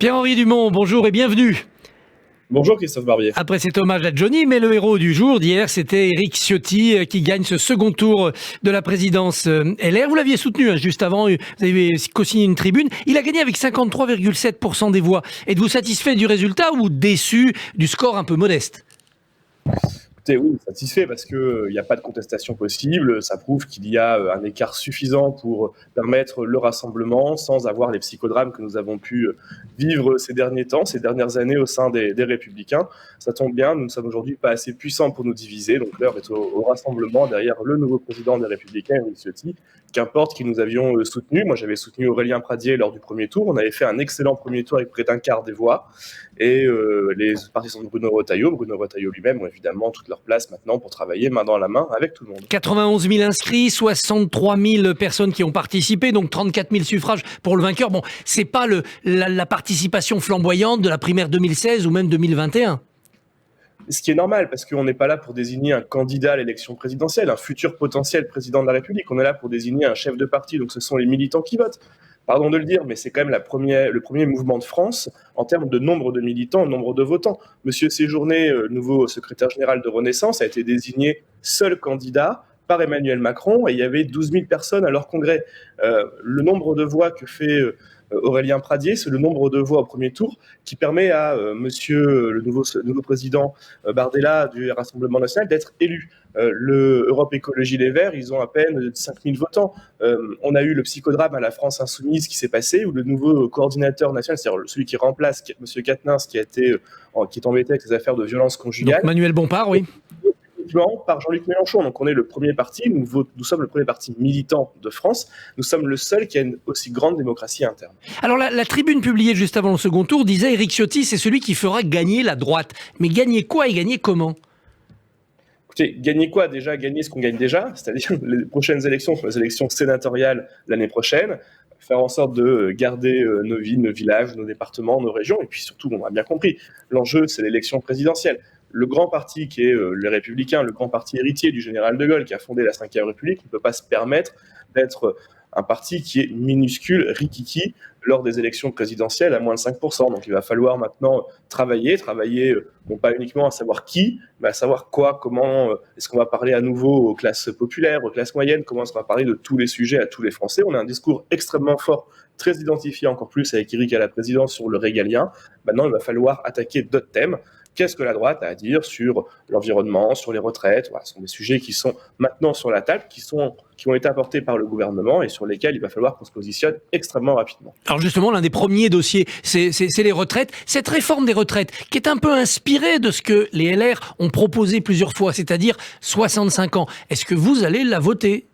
Pierre-Henri Dumont, bonjour et bienvenue. Bonjour Christophe Barbier. Après cet hommage à Johnny, mais le héros du jour d'hier, c'était Éric Ciotti qui gagne ce second tour de la présidence LR. Vous l'aviez soutenu juste avant, vous avez co-signé une tribune. Il a gagné avec 53,7% des voix. Êtes-vous satisfait du résultat ou déçu du score un peu modeste ? Écoutez, oui, satisfait parce qu'il n'y a pas de contestation possible. Ça prouve qu'il y a un écart suffisant pour permettre le rassemblement sans avoir les psychodrames que nous avons pu vivre ces derniers temps, ces dernières années au sein des Républicains. Ça tombe bien, nous ne sommes aujourd'hui pas assez puissants pour nous diviser. Donc l'heure est au rassemblement derrière le nouveau président des Républicains, Éric Ciotti. Qu'importe qui nous avions soutenu. Moi, j'avais soutenu Aurélien Pradié lors du premier tour. On avait fait un excellent premier tour avec près d'un quart des voix. Et les partisans de Bruno Retailleau lui-même ont évidemment toute leur place maintenant pour travailler main dans la main avec tout le monde. 91 000 inscrits, 63 000 personnes qui ont participé, donc 34 000 suffrages pour le vainqueur. Bon, c'est pas la participation flamboyante de la primaire 2016 ou même 2021. Ce qui est normal, parce qu'on n'est pas là pour désigner un candidat à l'élection présidentielle, un futur potentiel président de la République. On est là pour désigner un chef de parti, donc ce sont les militants qui votent. Pardon de le dire, mais c'est quand même le premier mouvement de France en termes de nombre de militants, nombre de votants. Monsieur Séjourné, nouveau secrétaire général de Renaissance, a été désigné seul candidat par Emmanuel Macron, et il y avait 12 000 personnes à leur congrès. Le nombre de voix que fait Aurélien Pradié, c'est le nombre de voix au premier tour qui permet à monsieur le nouveau président Bardella du Rassemblement national d'être élu. Le Europe Écologie Les Verts, ils ont à peine 5 000 votants. On a eu le psychodrame à la France Insoumise qui s'est passé, où le nouveau coordinateur national, c'est-à-dire celui qui remplace monsieur Quatennens, qui est embêté avec les affaires de violence conjugale. Donc Manuel Bompard, oui. Par Jean-Luc Mélenchon. Donc on est le premier parti, nous sommes le premier parti militant de France, nous sommes le seul qui a une aussi grande démocratie interne. Alors la tribune publiée juste avant le second tour disait Éric Ciotti, c'est celui qui fera gagner la droite. Mais gagner quoi et gagner comment ? Écoutez, gagner quoi ? Déjà, gagner ce qu'on gagne déjà, c'est-à-dire les prochaines élections sont les élections sénatoriales l'année prochaine, faire en sorte de garder nos villes, nos villages, nos départements, nos régions, et puis surtout, on a bien compris, l'enjeu c'est l'élection présidentielle. Le grand parti qui est les Républicains, le grand parti héritier du général de Gaulle qui a fondé la Ve République, ne peut pas se permettre d'être un parti qui est minuscule, rikiki, lors des élections présidentielles à moins de 5%. Donc il va falloir maintenant travailler non pas uniquement à savoir qui, mais à savoir quoi, comment, est-ce qu'on va parler à nouveau aux classes populaires, aux classes moyennes, comment est-ce qu'on va parler de tous les sujets à tous les Français. On a un discours extrêmement fort, très identifié encore plus avec Éric à la présidence sur le régalien. Maintenant, il va falloir attaquer d'autres thèmes. Qu'est-ce que la droite a à dire sur l'environnement, sur les retraites ? Voilà, ce sont des sujets qui sont maintenant sur la table, qui ont été apportés par le gouvernement et sur lesquels il va falloir qu'on se positionne extrêmement rapidement. Alors justement, l'un des premiers dossiers, c'est les retraites. Cette réforme des retraites, qui est un peu inspirée de ce que les LR ont proposé plusieurs fois, c'est-à-dire 65 ans. Est-ce que vous allez la voter ?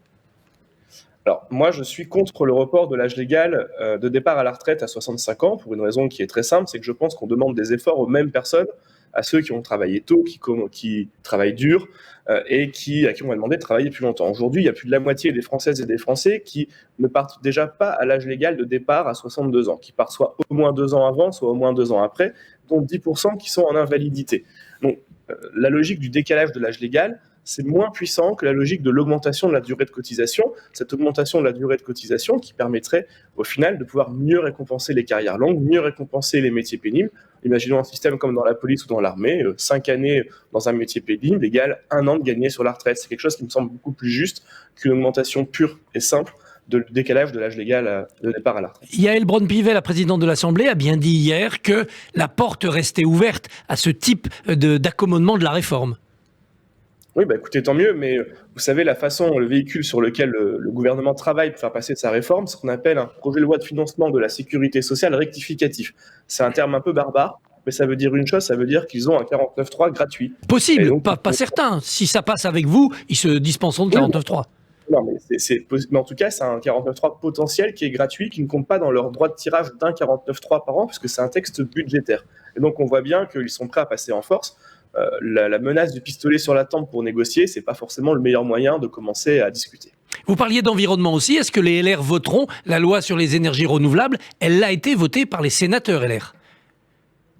Alors, moi, je suis contre le report de l'âge légal de départ à la retraite à 65 ans, pour une raison qui est très simple, c'est que je pense qu'on demande des efforts aux mêmes personnes, à ceux qui ont travaillé tôt, qui travaillent dur, et à qui on va demander de travailler plus longtemps. Aujourd'hui, il y a plus de la moitié des Françaises et des Français qui ne partent déjà pas à l'âge légal de départ à 62 ans, qui partent soit au moins 2 ans avant, soit au moins 2 ans après, dont 10% qui sont en invalidité. Donc, la logique du décalage de l'âge légal, c'est moins puissant que la logique de l'augmentation de la durée de cotisation. Cette augmentation de la durée de cotisation qui permettrait au final de pouvoir mieux récompenser les carrières longues, mieux récompenser les métiers pénibles. Imaginons un système comme dans la police ou dans l'armée, 5 années dans un métier pénible égale 1 an de gagné sur la retraite. C'est quelque chose qui me semble beaucoup plus juste qu'une augmentation pure et simple de décalage de l'âge légal de départ à la retraite. Yaël Braun-Pivet, la présidente de l'Assemblée, a bien dit hier que la porte restait ouverte à ce type d'accommodement de la réforme. Oui, écoutez, tant mieux, mais vous savez, la façon, le véhicule sur lequel le gouvernement travaille pour faire passer sa réforme, c'est ce qu'on appelle un projet de loi de financement de la sécurité sociale rectificatif. C'est un terme un peu barbare, mais ça veut dire une chose, ça veut dire qu'ils ont un 49.3 gratuit. Possible, donc, pas certain. Si ça passe avec vous, ils se dispenseront de 49.3. Non, mais en tout cas, c'est un 49.3 potentiel qui est gratuit, qui ne compte pas dans leur droit de tirage d'un 49.3 par an, puisque c'est un texte budgétaire. Et donc, on voit bien qu'ils sont prêts à passer en force. La menace du pistolet sur la tempe pour négocier, c'est pas forcément le meilleur moyen de commencer à discuter. Vous parliez d'environnement aussi. Est-ce que les LR voteront la loi sur les énergies renouvelables ? Elle a été votée par les sénateurs LR.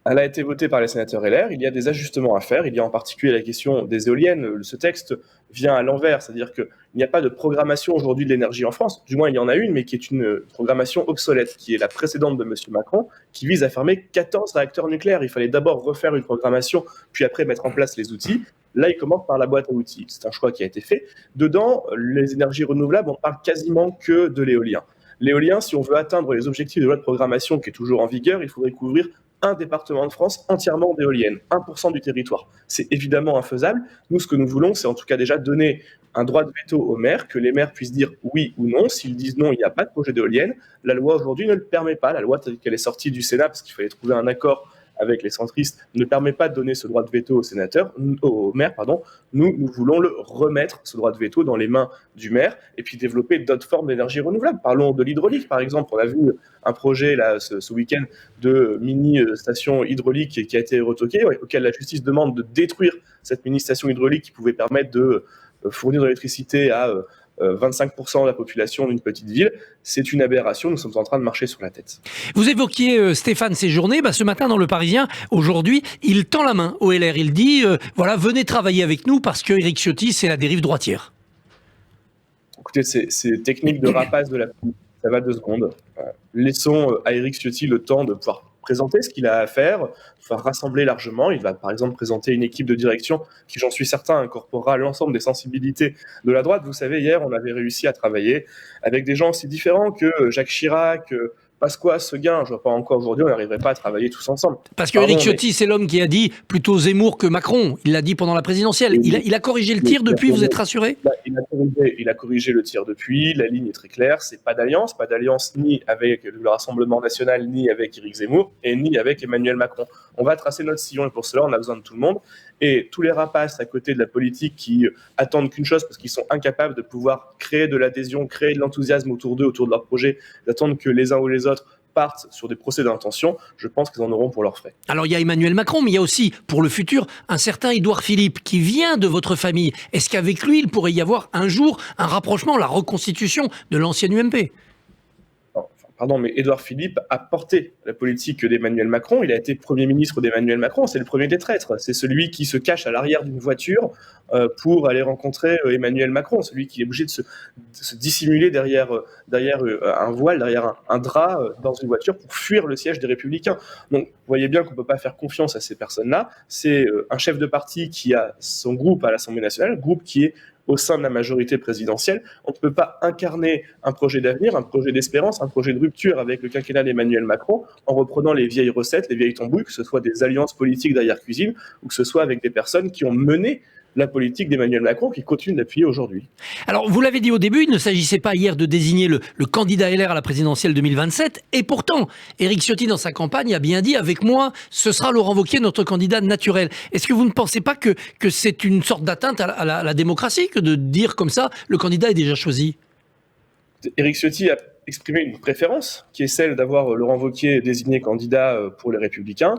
Elle a été votée par les sénateurs LR, il y a des ajustements à faire, il y a en particulier la question des éoliennes. Ce texte vient à l'envers, c'est-à-dire qu'il n'y a pas de programmation aujourd'hui de l'énergie en France, du moins il y en a une, mais qui est une programmation obsolète, qui est la précédente de M. Macron, qui vise à fermer 14 réacteurs nucléaires. Il fallait d'abord refaire une programmation, puis après mettre en place les outils. Là, il commence par la boîte à outils. C'est un choix qui a été fait. Dedans, les énergies renouvelables, on parle quasiment que de l'éolien. L'éolien, si on veut atteindre les objectifs de loi de programmation qui est toujours en vigueur, il faudrait couvrir un département de France entièrement d'éoliennes, 1% du territoire. C'est évidemment infaisable. Nous, ce que nous voulons, c'est en tout cas déjà donner un droit de veto aux maires, que les maires puissent dire oui ou non. S'ils disent non, il n'y a pas de projet d'éolienne. La loi aujourd'hui ne le permet pas. La loi telle qu'elle est sortie du Sénat, parce qu'il fallait trouver un accord avec les centristes, ne permet pas de donner ce droit de veto aux maires. Nous voulons le remettre, ce droit de veto, dans les mains du maire, et puis développer d'autres formes d'énergie renouvelable. Parlons de l'hydraulique, par exemple. On a vu un projet là, ce week-end de mini-station hydraulique qui a été retoqué, auquel la justice demande de détruire cette mini-station hydraulique qui pouvait permettre de fournir de l'électricité à 25% de la population d'une petite ville. C'est une aberration, nous sommes en train de marcher sur la tête. Vous évoquiez Stéphane Séjourné, ce matin dans Le Parisien, aujourd'hui, il tend la main au LR, il dit voilà, venez travailler avec nous parce que Éric Ciotti, c'est la dérive droitière. Écoutez, c'est technique de rapace de la politique, ça va 2 secondes. Laissons à Éric Ciotti le temps de pouvoir présenter ce qu'il a à faire, de pouvoir rassembler largement. Il va par exemple présenter une équipe de direction qui, j'en suis certain, incorporera l'ensemble des sensibilités de la droite. Vous savez, hier, on avait réussi à travailler avec des gens aussi différents que Jacques Chirac, Pasqua, Seguin. Je ne vois pas encore aujourd'hui, on n'arriverait pas à travailler tous ensemble. Parce que Éric Ciotti, c'est l'homme qui a dit plutôt Zemmour que Macron. Il l'a dit pendant la présidentielle. Il a corrigé le tir depuis, vous êtes rassuré ? Il a corrigé le tir depuis. La ligne est très claire. C'est pas d'alliance ni avec le Rassemblement national, ni avec Éric Zemmour, et ni avec Emmanuel Macron. On va tracer notre sillon, et pour cela, on a besoin de tout le monde. Et tous les rapaces à côté de la politique qui attendent qu'une chose, parce qu'ils sont incapables de pouvoir créer de l'adhésion, créer de l'enthousiasme autour d'eux, autour de leur projet, d'attendre que les uns ou les autres partent sur des procès d'intention, je pense qu'ils en auront pour leurs frais. Alors il y a Emmanuel Macron, mais il y a aussi, pour le futur, un certain Édouard Philippe qui vient de votre famille. Est-ce qu'avec lui, il pourrait y avoir un jour un rapprochement, la reconstitution de l'ancienne UMP ? Pardon, mais Édouard Philippe a porté la politique d'Emmanuel Macron. Il a été Premier ministre d'Emmanuel Macron. C'est le premier des traîtres. C'est celui qui se cache à l'arrière d'une voiture pour aller rencontrer Emmanuel Macron. Celui qui est obligé de se dissimuler derrière un voile, derrière un drap dans une voiture pour fuir le siège des Républicains. Donc, vous voyez bien qu'on ne peut pas faire confiance à ces personnes-là. C'est un chef de parti qui a son groupe à l'Assemblée nationale, groupe qui est au sein de la majorité présidentielle. On ne peut pas incarner un projet d'avenir, un projet d'espérance, un projet de rupture avec le quinquennat d'Emmanuel Macron en reprenant les vieilles recettes, les vieilles tambouilles, que ce soit des alliances politiques d'arrière-cuisine ou que ce soit avec des personnes qui ont mené la politique d'Emmanuel Macron qui continue d'appuyer aujourd'hui. Alors, vous l'avez dit au début, il ne s'agissait pas hier de désigner le candidat LR à la présidentielle 2027. Et pourtant, Éric Ciotti, dans sa campagne, a bien dit « Avec moi, ce sera Laurent Wauquiez, notre candidat naturel ». Est-ce que vous ne pensez pas que c'est une sorte d'atteinte à la démocratie que de dire comme ça « Le candidat est déjà choisi ». Éric Ciotti a exprimé une préférence, qui est celle d'avoir Laurent Wauquiez désigné candidat pour les Républicains.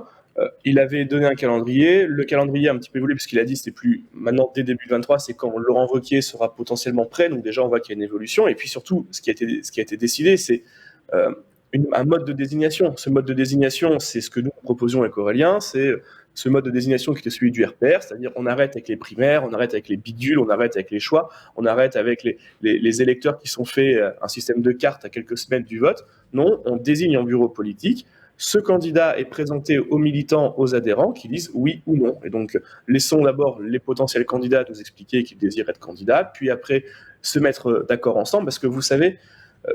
Il avait donné un calendrier. Le calendrier a un petit peu évolué parce qu'il a dit que c'était plus maintenant dès début 23, c'est quand Laurent Wauquiez sera potentiellement prêt. Donc déjà, on voit qu'il y a une évolution. Et puis surtout, ce qui a été décidé, c'est un mode de désignation. Ce mode de désignation, c'est ce que nous proposions avec Aurélien. C'est ce mode de désignation qui était celui du RPR, c'est-à-dire on arrête avec les primaires, on arrête avec les bidules, on arrête avec les choix, on arrête avec les électeurs qui sont faits un système de cartes à quelques semaines du vote. Non, on désigne en bureau politique. Ce candidat est présenté aux militants, aux adhérents qui disent oui ou non. Et donc, laissons d'abord les potentiels candidats nous expliquer qu'ils désirent être candidats, puis après se mettre d'accord ensemble, parce que vous savez,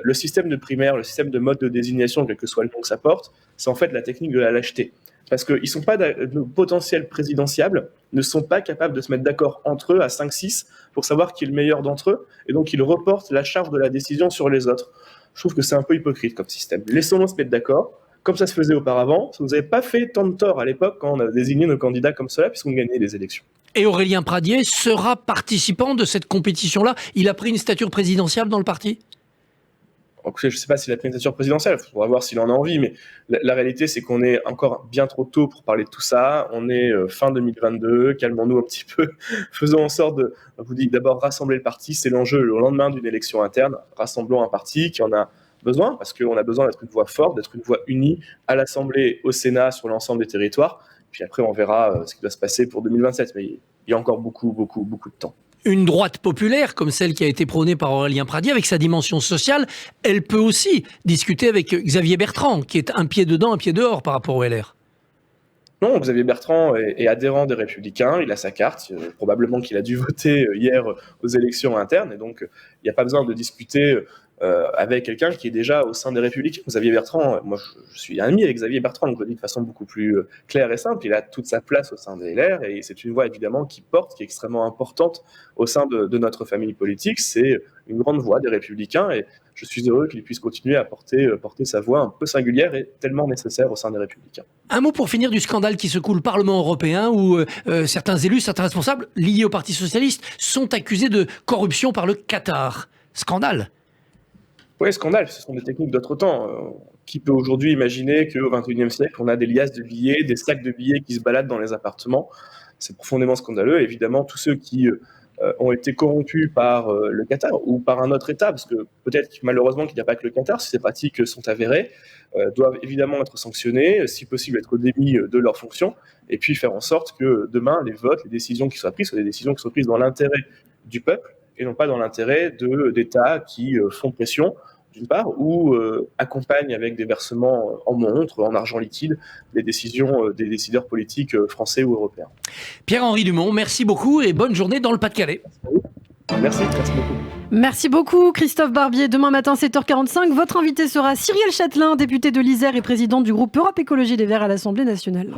le système de primaire, le système de mode de désignation, quel que soit le nom que ça porte, c'est en fait la technique de la lâcheté. Parce qu'ils ne sont pas de potentiels présidentiables, ne sont pas capables de se mettre d'accord entre eux à 5-6 pour savoir qui est le meilleur d'entre eux, et donc ils reportent la charge de la décision sur les autres. Je trouve que c'est un peu hypocrite comme système. Laissons-nous se mettre d'accord, comme ça se faisait auparavant. Vous n'avez pas fait tant de tort à l'époque quand on a désigné nos candidats comme cela, puisqu'on gagnait les élections. Et Aurélien Pradier sera participant de cette compétition-là. Il a pris une stature présidentielle dans le parti ? Je ne sais pas s'il a pris une stature présidentielle, il faudra voir s'il en a envie, mais la réalité, c'est qu'on est encore bien trop tôt pour parler de tout ça. On est fin 2022, calmons-nous un petit peu, faisons en sorte de, je vous dis, d'abord rassembler le parti, c'est l'enjeu au lendemain d'une élection interne. Rassemblons un parti qui en a besoin, parce qu'on a besoin d'être une voix forte, d'être une voix unie à l'Assemblée, au Sénat, sur l'ensemble des territoires. Puis après, on verra ce qui doit se passer pour 2027, mais il y a encore beaucoup de temps. Une droite populaire, comme celle qui a été prônée par Aurélien Pradier, avec sa dimension sociale, elle peut aussi discuter avec Xavier Bertrand, qui est un pied dedans, un pied dehors par rapport au LR. Non, Xavier Bertrand est adhérent des Républicains, il a sa carte, probablement qu'il a dû voter hier aux élections internes, et donc il n'y a pas besoin de discuter avec quelqu'un qui est déjà au sein des Républicains. Xavier Bertrand, moi je suis ami avec Xavier Bertrand, donc je le dis de façon beaucoup plus claire et simple, il a toute sa place au sein des LR, et c'est une voix évidemment qui est extrêmement importante au sein de notre famille politique, c'est une grande voix des Républicains, et je suis heureux qu'il puisse continuer à porter sa voix un peu singulière et tellement nécessaire au sein des Républicains. Un mot pour finir du scandale qui secoue le Parlement européen où certains élus, certains responsables liés au Parti socialiste sont accusés de corruption par le Qatar. Scandale. Oui, scandale, ce sont des techniques d'autre temps. Qui peut aujourd'hui imaginer qu'au XXIe siècle, on a des liasses de billets, des sacs de billets qui se baladent dans les appartements? C'est profondément scandaleux. Et évidemment, tous ceux qui ont été corrompus par le Qatar ou par un autre État, parce que peut-être malheureusement qu'il n'y a pas que le Qatar, si ces pratiques sont avérées, doivent évidemment être sanctionnés, si possible être démis de leurs fonctions, et puis faire en sorte que demain, les votes, les décisions qui soient prises, soient des décisions qui soient prises dans l'intérêt du peuple, et non pas dans l'intérêt d'États qui font pression, d'une part, ou accompagnent avec des versements en montre, en argent liquide, les décisions des décideurs politiques français ou européens. Pierre-Henri Dumont, merci beaucoup et bonne journée dans le Pas-de-Calais. Merci beaucoup. Merci beaucoup Christophe Barbier. Demain matin 7h45, votre invité sera Cyrielle Châtelain, député de l'Isère et président du groupe Europe Écologie Les Verts à l'Assemblée nationale.